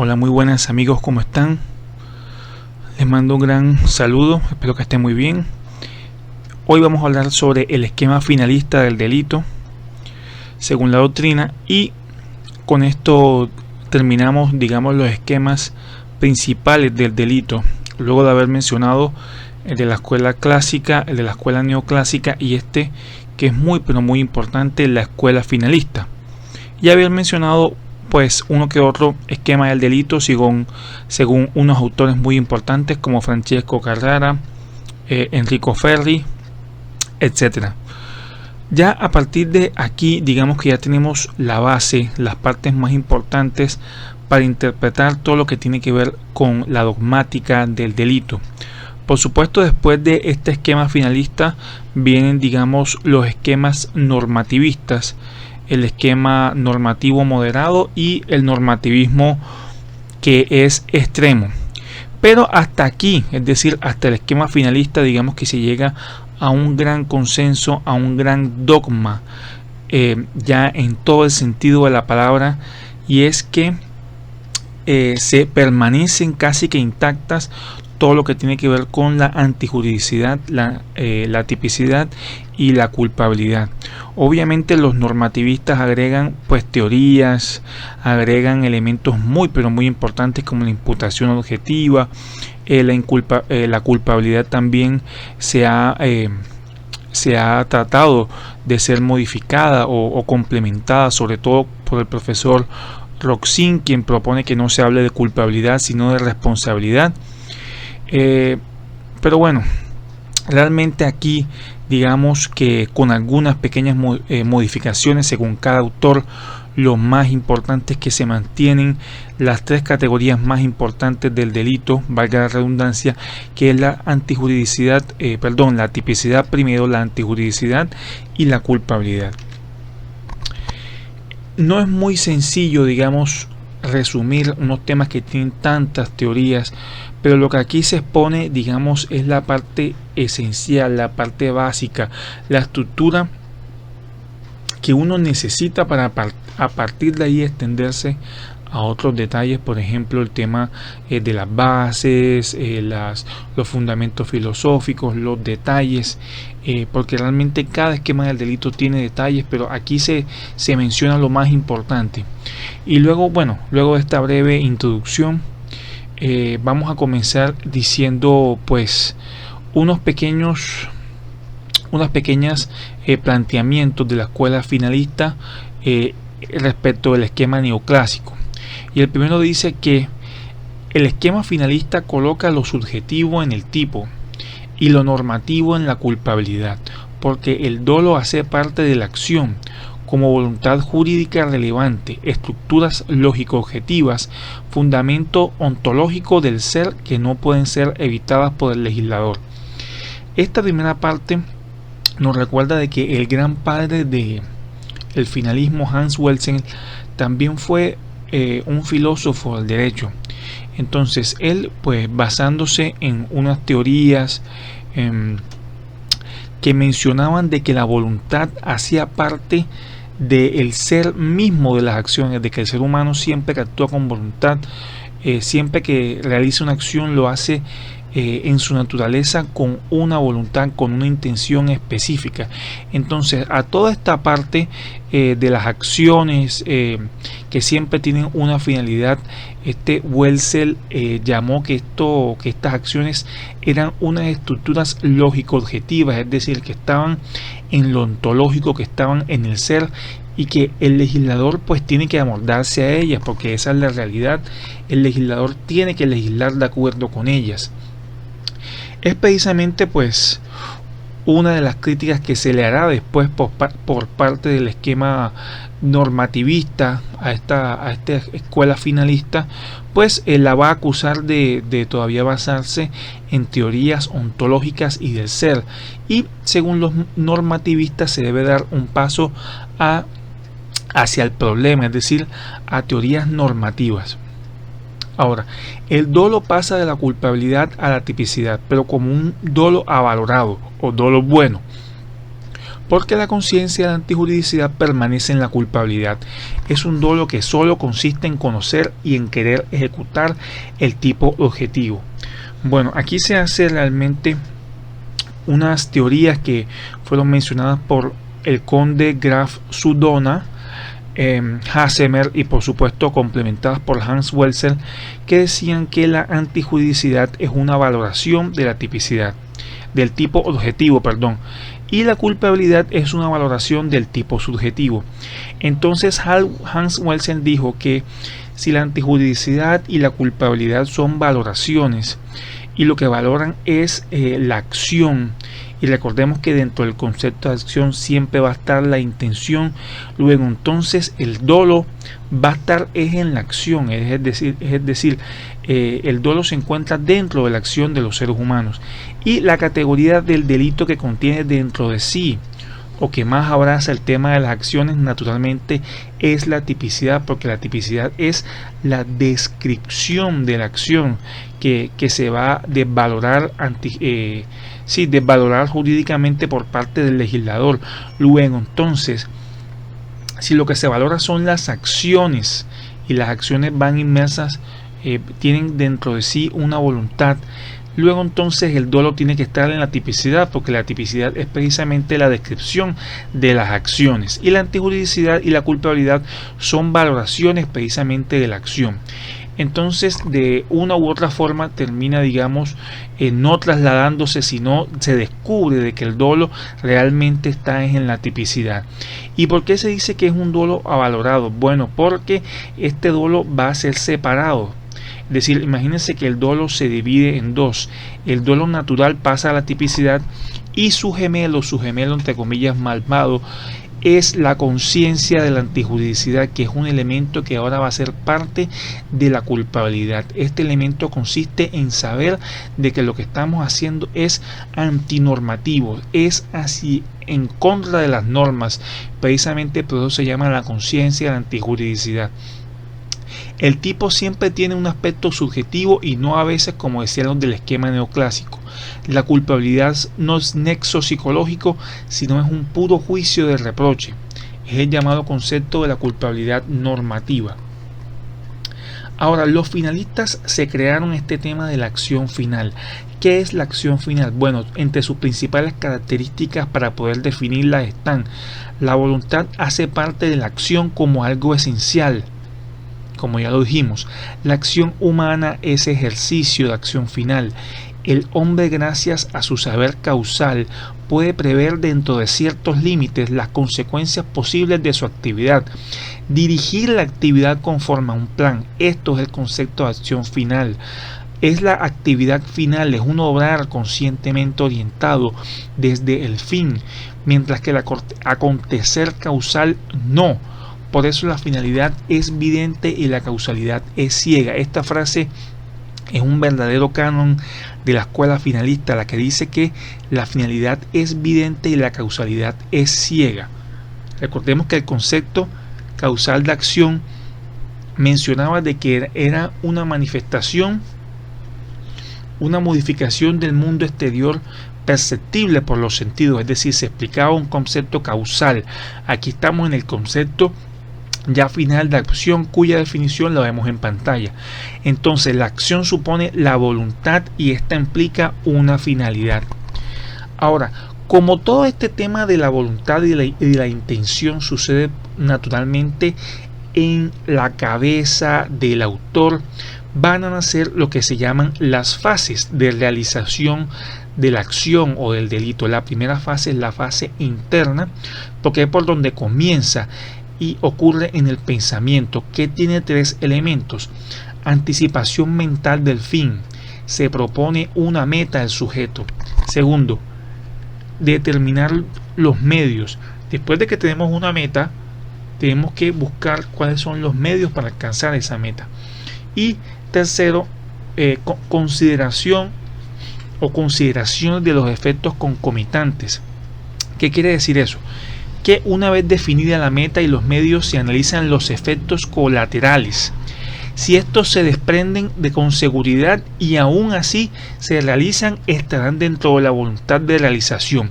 Hola, muy buenas amigos, ¿cómo están? Les mando un gran saludo, espero que estén muy bien. Hoy vamos a hablar sobre el esquema finalista del delito, según la doctrina, y con esto terminamos, digamos, los esquemas principales del delito, luego de haber mencionado el de la escuela clásica, el de la escuela neoclásica y este, que es muy, pero muy importante, la escuela finalista. Y haber mencionado pues uno que otro esquema del delito según unos autores muy importantes como Francesco Carrara, Enrico Ferri, etcétera. Ya a partir de aquí, digamos que ya tenemos la base, las partes más importantes para interpretar todo lo que tiene que ver con la dogmática del delito. Por supuesto, después de este esquema finalista vienen, digamos, los esquemas normativistas, el esquema normativo moderado y el normativismo que es extremo. Pero hasta aquí, es decir, hasta el esquema finalista, digamos que se llega a un gran consenso, a un gran dogma, ya en todo el sentido de la palabra, y es que se permanecen casi que intactas todo lo que tiene que ver con la antijuridicidad, la tipicidad y la culpabilidad. Obviamente los normativistas agregan pues teorías, agregan elementos muy pero muy importantes como la imputación objetiva, la culpabilidad también se ha tratado de ser modificada o complementada, sobre todo por el profesor Roxin, quien propone que no se hable de culpabilidad sino de responsabilidad. Pero bueno, realmente aquí digamos que con algunas pequeñas modificaciones según cada autor, lo más importante es que se mantienen las tres categorías más importantes del delito, valga la redundancia, que es la antijuridicidad, la tipicidad primero, la antijuridicidad y la culpabilidad. No es muy sencillo, digamos, resumir unos temas que tienen tantas teorías, pero lo que aquí se expone, digamos, es la parte esencial, la parte básica, la estructura que uno necesita para a partir de ahí extenderse a otros detalles, por ejemplo el tema de las bases, los fundamentos filosóficos, los detalles, porque realmente cada esquema del delito tiene detalles, pero aquí se menciona lo más importante. Y luego, bueno, luego de esta breve introducción, vamos a comenzar diciendo pues unos pequeñas planteamientos de la escuela finalista respecto del esquema neoclásico. Y el primero dice que el esquema finalista coloca lo subjetivo en el tipo y lo normativo en la culpabilidad, porque el dolo hace parte de la acción como voluntad jurídica relevante, estructuras lógico-objetivas, fundamento ontológico del ser que no pueden ser evitadas por el legislador. Esta primera parte nos recuerda de que el gran padre del finalismo, Hans Kelsen, también fue un filósofo del derecho. Entonces él, pues basándose en unas teorías que mencionaban de que la voluntad hacía parte del ser mismo de las acciones, de que el ser humano siempre que actúa con voluntad, siempre que realiza una acción lo hace en su naturaleza con una voluntad, con una intención específica. Entonces a toda esta parte de las acciones que siempre tienen una finalidad, Welsel llamó que estas acciones eran unas estructuras lógico-objetivas, es decir, que estaban en lo ontológico, que estaban en el ser, y que el legislador pues tiene que amoldarse a ellas, porque esa es la realidad. El legislador tiene que legislar de acuerdo con ellas. Es precisamente pues una de las críticas que se le hará después por parte del esquema normativista a esta escuela finalista, pues la va a acusar de todavía basarse en teorías ontológicas y del ser, y según los normativistas se debe dar un paso hacia el problema, es decir, a teorías normativas. Ahora, el dolo pasa de la culpabilidad a la tipicidad, pero como un dolo avalorado o dolo bueno, porque la conciencia de la antijuridicidad permanece en la culpabilidad. Es un dolo que solo consiste en conocer y en querer ejecutar el tipo objetivo. Bueno, aquí se hace realmente unas teorías que fueron mencionadas por el conde Graf Sudona, Hassemer y por supuesto complementadas por Hans Welser, que decían que la antijuridicidad es una valoración de la tipicidad, del tipo objetivo, y la culpabilidad es una valoración del tipo subjetivo. Entonces Hans Welser dijo que si la antijuridicidad y la culpabilidad son valoraciones y lo que valoran es la acción, y recordemos que dentro del concepto de acción siempre va a estar la intención, luego entonces el dolo va a estar en la acción, es decir, el dolo se encuentra dentro de la acción de los seres humanos, y la categoría del delito que contiene dentro de sí o que más abraza el tema de las acciones naturalmente es la tipicidad, porque la tipicidad es la descripción de la acción que se va a desvalorar desvalorar jurídicamente por parte del legislador. Luego entonces, si lo que se valora son las acciones y las acciones van inmersas, tienen dentro de sí una voluntad, luego entonces el dolo tiene que estar en la tipicidad, porque la tipicidad es precisamente la descripción de las acciones, y la antijuridicidad y la culpabilidad son valoraciones precisamente de la acción. Entonces de una u otra forma termina, digamos, no trasladándose, sino se descubre de que el dolo realmente está en la tipicidad. ¿Y por qué se dice que es un dolo avalorado? Bueno, porque este dolo va a ser separado. Es decir, imagínense que el dolo se divide en dos. El dolo natural pasa a la tipicidad y su gemelo entre comillas malvado, es la conciencia de la antijuridicidad, que es un elemento que ahora va a ser parte de la culpabilidad. Este elemento consiste en saber de que lo que estamos haciendo es antinormativo, es así en contra de las normas. Precisamente por eso se llama la conciencia de la antijuridicidad. El tipo siempre tiene un aspecto subjetivo y no a veces, como decían los del esquema neoclásico. La culpabilidad no es nexo psicológico, sino es un puro juicio de reproche. Es el llamado concepto de la culpabilidad normativa. Ahora, los finalistas se crearon este tema de la acción final. ¿Qué es la acción final? Bueno, entre sus principales características para poder definirla están: la voluntad hace parte de la acción como algo esencial. Como ya lo dijimos, la acción humana es ejercicio de acción final. El hombre, gracias a su saber causal, puede prever dentro de ciertos límites las consecuencias posibles de su actividad, dirigir la actividad conforme a un plan. Esto es el concepto de acción final. Es la actividad final, es un obrar conscientemente orientado desde el fin, mientras que el acontecer causal no. Por eso la finalidad es vidente y la causalidad es ciega. Esta frase es un verdadero canon de la escuela finalista, la que dice que la finalidad es vidente y la causalidad es ciega. Recordemos que el concepto causal de acción mencionaba de que era una manifestación, una modificación del mundo exterior perceptible por los sentidos, es decir, se explicaba un concepto causal. Aquí estamos en el concepto ya final de acción, cuya definición la vemos en pantalla. Entonces la acción supone la voluntad y esta implica una finalidad. Ahora, como todo este tema de la voluntad y la intención sucede naturalmente en la cabeza del autor, van a nacer lo que se llaman las fases de realización de la acción o del delito. La primera fase es la fase interna, porque es por donde comienza y ocurre en el pensamiento, que tiene tres elementos: anticipación mental del fin, se propone una meta del sujeto; segundo, determinar los medios, después de que tenemos una meta tenemos que buscar cuáles son los medios para alcanzar esa meta; y tercero, consideración o consideración de los efectos concomitantes. ¿Qué quiere decir eso? Que una vez definida la meta y los medios, se analizan los efectos colaterales. Si estos se desprenden con seguridad y aún así se realizan, estarán dentro de la voluntad de realización.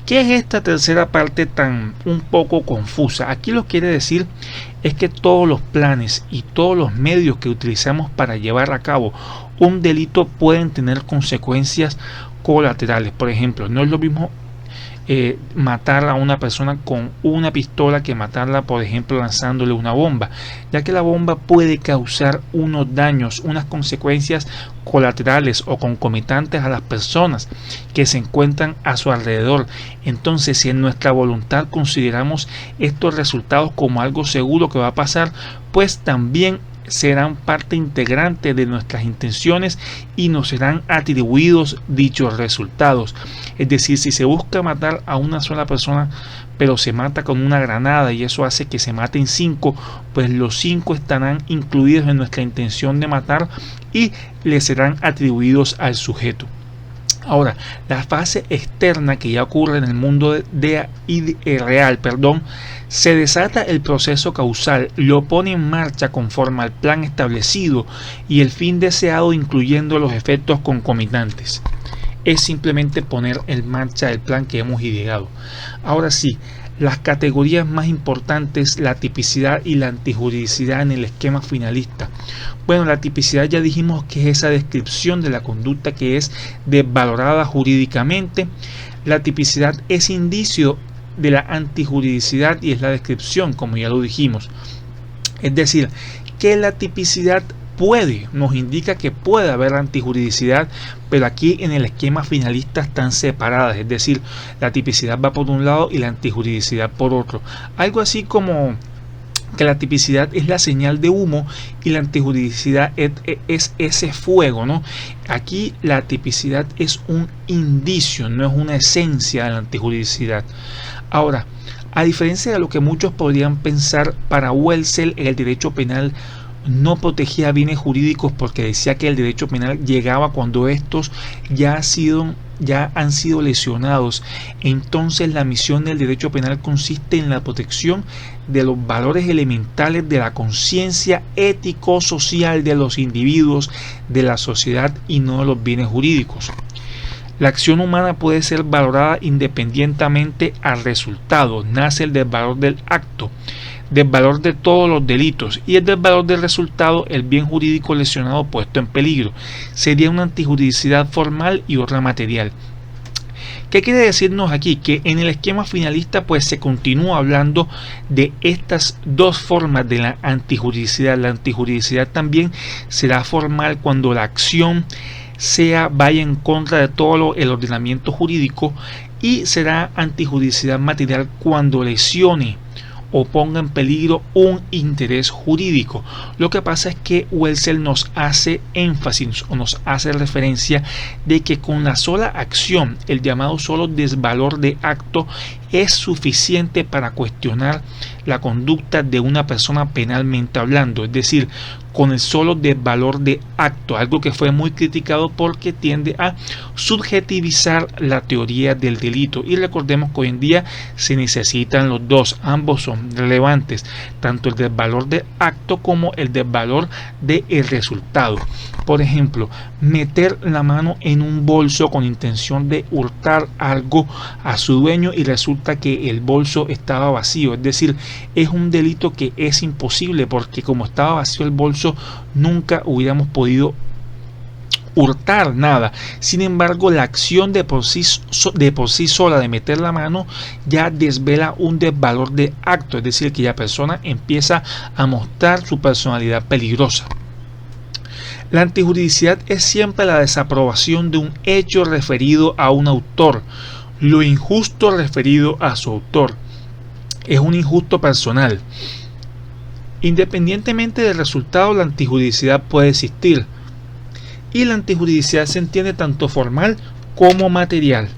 ¿Qué es esta tercera parte tan un poco confusa? Aquí lo que quiere decir es que todos los planes y todos los medios que utilizamos para llevar a cabo un delito pueden tener consecuencias colaterales. Por ejemplo, no es lo mismo matar a una persona con una pistola que matarla, por ejemplo, lanzándole una bomba, ya que la bomba puede causar unos daños, unas consecuencias colaterales o concomitantes a las personas que se encuentran a su alrededor. Entonces, si en nuestra voluntad consideramos estos resultados como algo seguro que va a pasar, pues también serán parte integrante de nuestras intenciones y nos serán atribuidos dichos resultados. Es decir, si se busca matar a una sola persona, pero se mata con una granada y eso hace que se maten 5, pues los 5 estarán incluidos en nuestra intención de matar y le serán atribuidos al sujeto. Ahora, la fase externa que ya ocurre en el mundo real, se desata el proceso causal, lo pone en marcha conforme al plan establecido y el fin deseado, incluyendo los efectos concomitantes. Es simplemente poner en marcha el plan que hemos ideado. Ahora sí, las categorías más importantes, la tipicidad y la antijuridicidad en el esquema finalista. Bueno, la tipicidad ya dijimos que es esa descripción de la conducta que es desvalorada jurídicamente. La tipicidad es indicio de la antijuridicidad y es la descripción, como ya lo dijimos. Es decir, que la tipicidad nos indica que puede haber antijuridicidad, pero aquí en el esquema finalista están separadas, es decir, la tipicidad va por un lado y la antijuridicidad por otro. Algo así como que la tipicidad es la señal de humo y la antijuridicidad es ese fuego, ¿no? Aquí la tipicidad es un indicio, no es una esencia de la antijuridicidad. Ahora, a diferencia de lo que muchos podrían pensar, para Wetzel el derecho penal no protegía bienes jurídicos porque decía que el derecho penal llegaba cuando estos ya han sido lesionados. Entonces la misión del derecho penal consiste en la protección de los valores elementales de la conciencia ético-social de los individuos, de la sociedad y no de los bienes jurídicos. La acción humana puede ser valorada independientemente al resultado. Nace el desvalor del acto, del valor de todos los delitos y el del valor del resultado, el bien jurídico lesionado puesto en peligro. Sería una antijuridicidad formal y otra material. ¿Qué quiere decirnos aquí? Que en el esquema finalista pues se continúa hablando de estas dos formas de la antijuridicidad. La antijuridicidad también será formal cuando la acción vaya en contra de todo el ordenamiento jurídico, y será antijuridicidad material cuando lesione o ponga en peligro un interés jurídico. Lo que pasa es que Wetzel nos hace énfasis o nos hace referencia de que con la sola acción, el llamado solo desvalor de acto, es suficiente para cuestionar la conducta de una persona penalmente hablando. Es decir, con el solo desvalor de acto, algo que fue muy criticado porque tiende a subjetivizar la teoría del delito, y recordemos que hoy en día se necesitan los dos, ambos son relevantes, tanto el desvalor de acto como el desvalor del resultado. Por ejemplo, meter la mano en un bolso con intención de hurtar algo a su dueño y resulta que el bolso estaba vacío, es decir, es un delito que es imposible porque como estaba vacío el bolso nunca hubiéramos podido hurtar nada. Sin embargo, la acción de por sí sola de meter la mano ya desvela un desvalor de acto, es decir, que la persona empieza a mostrar su personalidad peligrosa. La antijuridicidad es siempre la desaprobación de un hecho referido a un autor, lo injusto referido a su autor. Es un injusto personal. Independientemente del resultado, la antijuridicidad puede existir. Y la antijuridicidad se entiende tanto formal como material.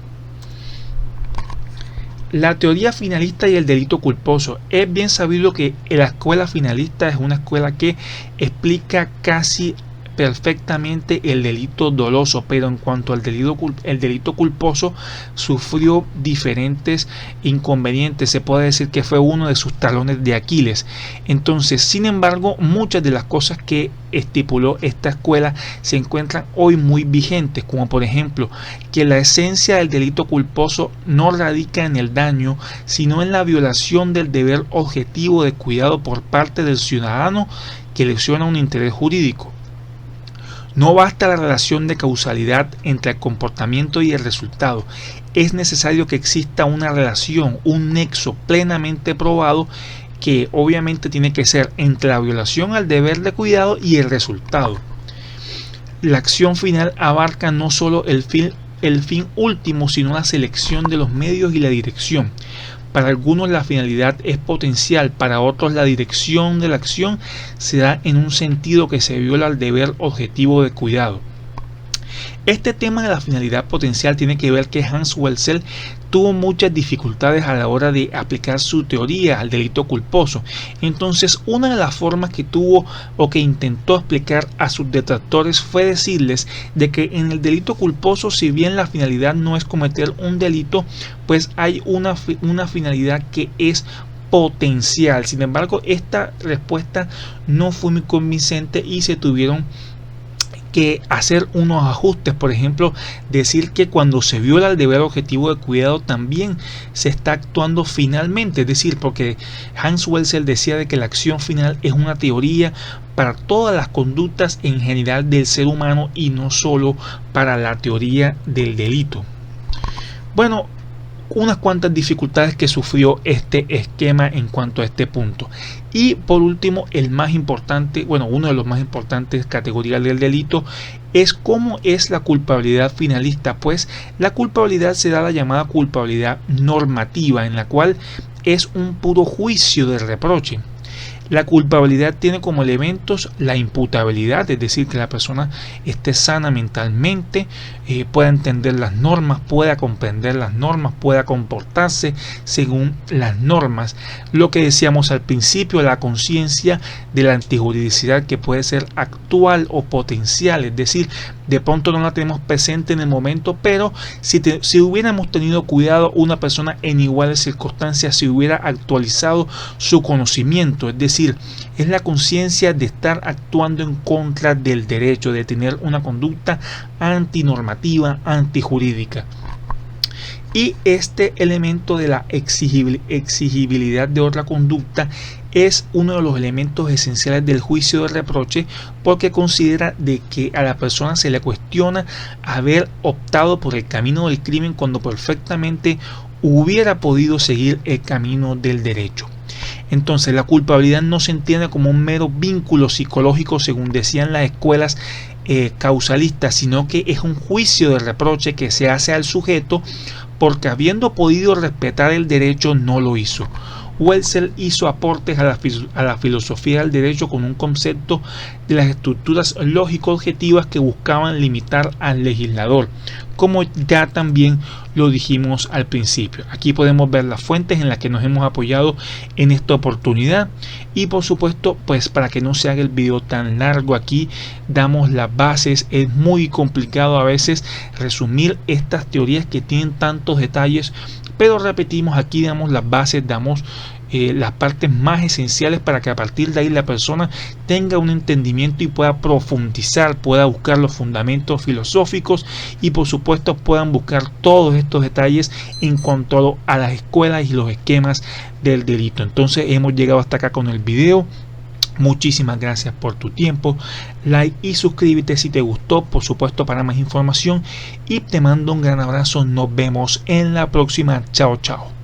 La teoría finalista y el delito culposo. Es bien sabido que la escuela finalista es una escuela que explica casi perfectamente el delito doloso, pero en cuanto al delito culposo sufrió diferentes inconvenientes. Se puede decir que fue uno de sus talones de Aquiles. Entonces, sin embargo, muchas de las cosas que estipuló esta escuela se encuentran hoy muy vigentes, como por ejemplo que la esencia del delito culposo no radica en el daño, sino en la violación del deber objetivo de cuidado por parte del ciudadano que lesiona un interés jurídico. No basta la relación de causalidad entre el comportamiento y el resultado. Es necesario que exista una relación, un nexo plenamente probado, que obviamente tiene que ser entre la violación al deber de cuidado y el resultado. La acción final abarca no solo el fin último, sino la selección de los medios y la dirección. Para algunos la finalidad es potencial, para otros la dirección de la acción se da en un sentido que se viola al deber objetivo de cuidado. Este tema de la finalidad potencial tiene que ver que Hans Welsel tuvo muchas dificultades a la hora de aplicar su teoría al delito culposo. Entonces, una de las formas que tuvo o que intentó explicar a sus detractores fue decirles de que en el delito culposo, si bien la finalidad no es cometer un delito, pues hay una finalidad que es potencial. Sin embargo, esta respuesta no fue muy convincente y se tuvieron que hacer unos ajustes. Por ejemplo, decir que cuando se viola el deber objetivo de cuidado también se está actuando finalmente, es decir, porque Hans Welsel decía de que la acción final es una teoría para todas las conductas en general del ser humano y no solo para la teoría del delito. Bueno, unas cuantas dificultades que sufrió este esquema en cuanto a este punto. Y por último, el más importante, uno de los más importantes categorías del delito es cómo es la culpabilidad finalista. Pues la culpabilidad se da la llamada culpabilidad normativa, en la cual es un puro juicio de reproche. La culpabilidad tiene como elementos la imputabilidad, es decir, que la persona esté sana mentalmente, pueda entender las normas, pueda comprender las normas, pueda comportarse según las normas. Lo que decíamos al principio, la conciencia de la antijuridicidad, que puede ser actual o potencial, es decir, de pronto no la tenemos presente en el momento, pero si hubiéramos tenido cuidado, una persona en iguales circunstancias se hubiera actualizado su conocimiento, es decir, es la conciencia de estar actuando en contra del derecho, de tener una conducta antinormativa, antijurídica. Y este elemento de la exigibilidad de otra conducta es uno de los elementos esenciales del juicio de reproche, porque considera de que a la persona se le cuestiona haber optado por el camino del crimen cuando perfectamente hubiera podido seguir el camino del derecho. Entonces, la culpabilidad no se entiende como un mero vínculo psicológico, según decían las escuelas causalistas, sino que es un juicio de reproche que se hace al sujeto porque, habiendo podido respetar el derecho, no lo hizo. Welsel hizo aportes a la filosofía del derecho con un concepto de las estructuras lógico-objetivas que buscaban limitar al legislador, como ya también lo dijimos al principio. Aquí podemos ver las fuentes en las que nos hemos apoyado en esta oportunidad, y por supuesto, pues para que no se haga el video tan largo, aquí damos las bases. Es muy complicado a veces resumir estas teorías que tienen tantos detalles, pero repetimos, aquí damos las bases, damos las partes más esenciales para que a partir de ahí la persona tenga un entendimiento y pueda profundizar, pueda buscar los fundamentos filosóficos y por supuesto puedan buscar todos estos detalles en cuanto a las escuelas y los esquemas del delito. Entonces hemos llegado hasta acá con el video. Muchísimas gracias por tu tiempo, like y suscríbete si te gustó, por supuesto, para más información, y te mando un gran abrazo. Nos vemos en la próxima. Chao, chao.